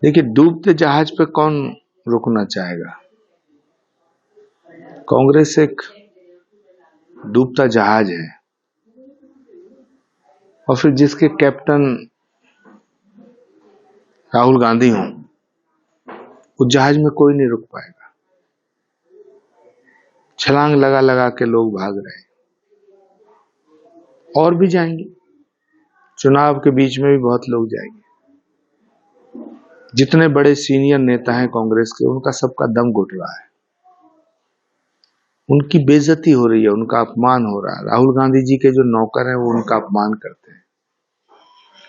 देखिए, डूबते जहाज पे कौन रुकना चाहेगा। कांग्रेस एक डूबता जहाज है और फिर जिसके कैप्टन राहुल गांधी हों, उस जहाज में कोई नहीं रुक पाएगा। छलांग लगा लगा के लोग भाग रहे हैं और भी जाएंगे। चुनाव के बीच में भी बहुत लोग जाएंगे। जितने बड़े सीनियर नेता हैं कांग्रेस के, उनका सबका दम घुट रहा है। उनकी बेइज्जती हो रही है, उनका अपमान हो रहा है। राहुल गांधी जी के जो नौकर हैं वो उनका अपमान करते हैं।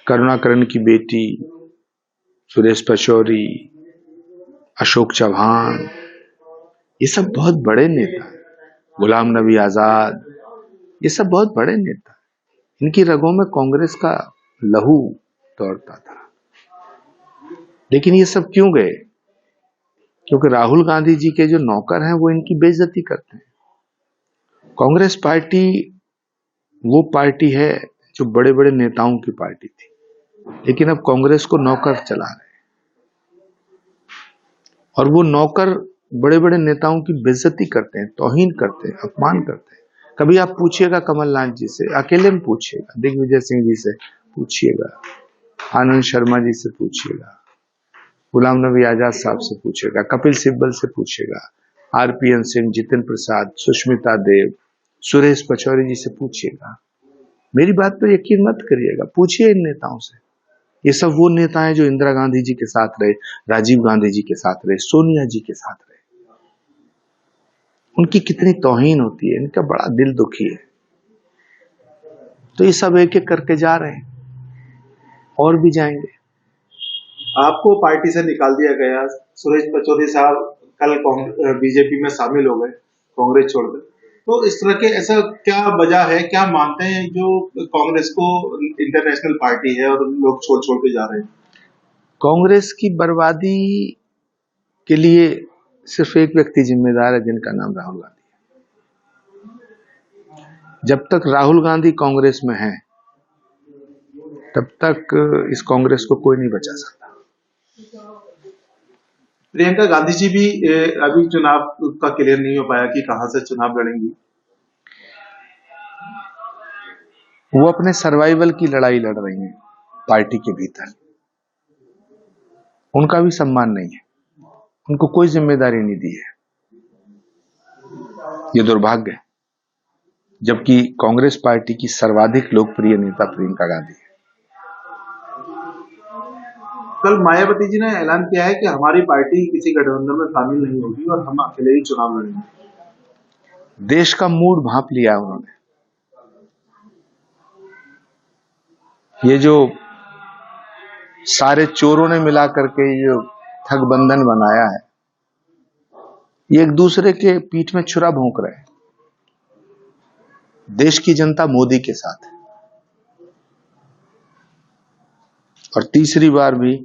करुणाकरण की बेटी, सुरेश पचौरी, अशोक चौहान, ये सब बहुत बड़े नेता हैं। गुलाम नबी आजाद, ये सब बहुत बड़े नेता हैं। इनकी रगों में कांग्रेस का लहू दौड़ता था। लेकिन ये सब क्यों गए? क्योंकि राहुल गांधी जी के जो नौकर हैं वो इनकी बेइज्जती करते हैं। कांग्रेस पार्टी वो पार्टी है जो बड़े बड़े नेताओं की पार्टी थी, लेकिन अब कांग्रेस को नौकर चला रहे हैं और वो नौकर बड़े बड़े नेताओं की बेइज्जती करते हैं, तौहीन करते हैं, अपमान करते हैं। कभी आप पूछिएगा कमलनाथ जी से, अकेले में पूछिएगा, दिग्विजय सिंह जी से पूछिएगा, आनंद शर्मा जी से पूछिएगा, गुलाम नबी आजाद साहब से पूछिएगा, कपिल सिब्बल से पूछिएगा, आरपीएन सिंह, जितिन प्रसाद, सुष्मिता देव, सुरेश पचौरी जी से पूछिएगा। मेरी बात पर यकीन मत करिएगा, पूछिए इन नेताओं से। ये सब वो नेता हैं जो इंदिरा गांधी जी के साथ रहे, राजीव गांधी जी के साथ रहे, सोनिया जी के साथ रहे। उनकी कितनी तौहीन होती है, इनका बड़ा दिल दुखी है। तो ये सब एक एक करके जा रहे हैं और भी जाएंगे। आपको पार्टी से निकाल दिया गया। सुरेश पचौरी साहब कल बीजेपी में शामिल हो गए, कांग्रेस छोड़कर। तो इस तरह के ऐसा क्या वजह है, क्या मानते हैं जो कांग्रेस को इंटरनेशनल पार्टी है और लोग छोड़ छोड़ के जा रहे हैं? कांग्रेस की बर्बादी के लिए सिर्फ एक व्यक्ति जिम्मेदार है, जिनका नाम राहुल गांधी है। जब तक राहुल गांधी कांग्रेस में है, तब तक इस कांग्रेस को कोई नहीं बचा सकता। प्रियंका गांधी जी भी अभी चुनाव का क्लियर नहीं हो पाया कि कहां से चुनाव लड़ेंगी। वो अपने सर्वाइवल की लड़ाई लड़ रही हैं पार्टी के भीतर। उनका भी सम्मान नहीं है, उनको कोई जिम्मेदारी नहीं दी है। ये दुर्भाग्य है, जबकि कांग्रेस पार्टी की सर्वाधिक लोकप्रिय नेता प्रियंका गांधी है। कल मायावती जी ने ऐलान किया है कि हमारी पार्टी किसी गठबंधन में शामिल नहीं होगी और हम अकेले ही चुनाव लड़ेंगे। देश का मूड भांप लिया उन्होंने। ये जो सारे चोरों ने मिला करके ये ठगबंधन बनाया है, ये एक दूसरे के पीठ में छुरा भोंक रहे हैं। देश की जनता मोदी के साथ है और तीसरी बार भी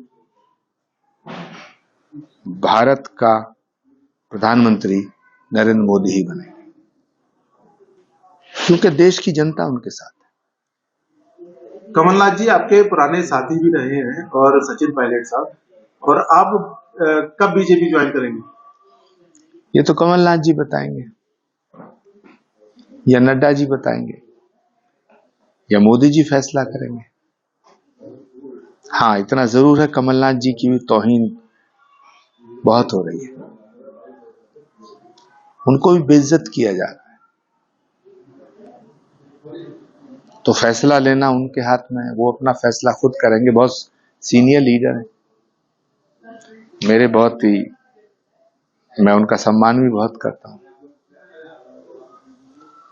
भारत का प्रधानमंत्री नरेंद्र मोदी ही बनेंगे, क्योंकि देश की जनता उनके साथ है। कमलनाथ जी आपके पुराने साथी भी रहे हैं और सचिन पायलट साहब, और आप कब बीजेपी ज्वाइन करेंगे? ये तो कमलनाथ जी बताएंगे, या नड्डा जी बताएंगे, या मोदी जी फैसला करेंगे। हाँ, इतना जरूर है, कमलनाथ जी की भी तौहीन बहुत हो रही है, उनको भी बेइज्जत किया जा रहा है। तो फैसला लेना उनके हाथ में है, वो अपना फैसला खुद करेंगे। बहुत सीनियर लीडर हैं, मेरे बहुत ही, मैं उनका सम्मान भी बहुत करता हूं।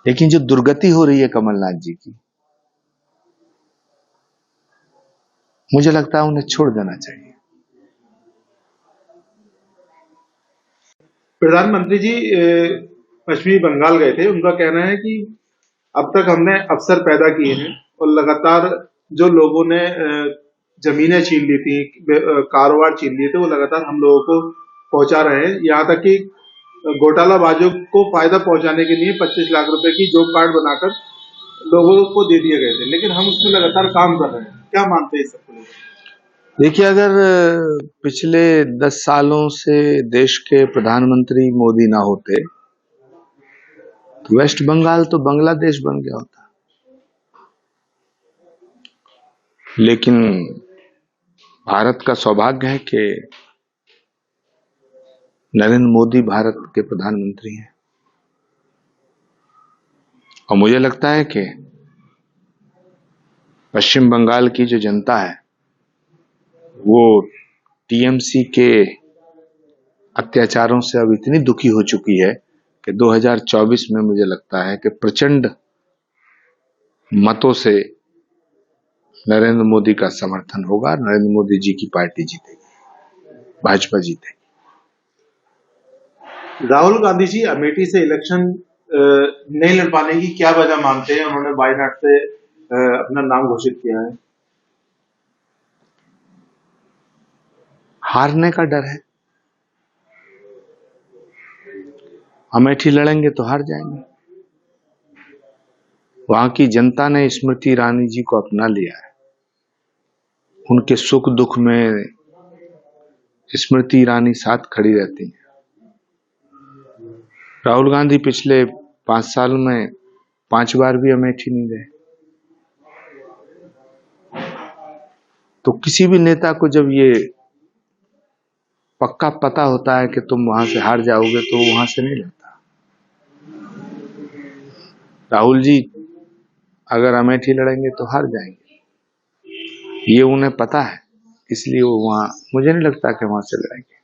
लेकिन जो दुर्गति हो रही है कमलनाथ जी की, मुझे लगता है उन्हें छोड़ देना चाहिए। प्रधानमंत्री जी पश्चिमी बंगाल गए थे। उनका कहना है कि अब तक हमने अवसर पैदा किए हैं और लगातार जो लोगों ने जमीनें छीन ली थी, कारोबार छीन लिए थे, वो लगातार हम लोगों को पहुंचा रहे हैं। यहाँ तक कि घोटालाबाजों को फायदा पहुंचाने के लिए 25 लाख रुपए की जॉब कार्ड बनाकर लोगों को दे दिए गए थे, लेकिन हम उसमें लगातार काम कर रहे हैं। क्या मानते हैं इस सबको? देखिए, अगर पिछले 10 सालों से देश के प्रधानमंत्री मोदी ना होते तो वेस्ट बंगाल तो बांग्लादेश बन गया होता। लेकिन भारत का सौभाग्य है कि नरेंद्र मोदी भारत के प्रधानमंत्री हैं और मुझे लगता है कि पश्चिम बंगाल की जो जनता है वो टीएमसी के अत्याचारों से अब इतनी दुखी हो चुकी है कि 2024 में मुझे लगता है कि प्रचंड मतों से नरेंद्र मोदी का समर्थन होगा। नरेंद्र मोदी जी की पार्टी जीतेगी, भाजपा जीतेगी। राहुल गांधी जी अमेठी से इलेक्शन नहीं लड़ पाने की क्या वजह मानते हैं? उन्होंने वायनाड से अपना नाम घोषित किया है। हारने का डर है। अमेठी लड़ेंगे तो हार जाएंगे। वहां की जनता ने स्मृति ईरानी जी को अपना लिया है। उनके सुख दुख में स्मृति ईरानी साथ खड़ी रहती है। राहुल गांधी पिछले 5 साल में 5 बार भी अमेठी नहीं गए। तो किसी भी नेता को जब ये पक्का पता होता है कि तुम वहां से हार जाओगे तो वहां से नहीं लड़ता। राहुल जी अगर अमेठी लड़ेंगे तो हार जाएंगे, ये उन्हें पता है, इसलिए वो वहां, मुझे नहीं लगता कि वहां से लड़ेंगे।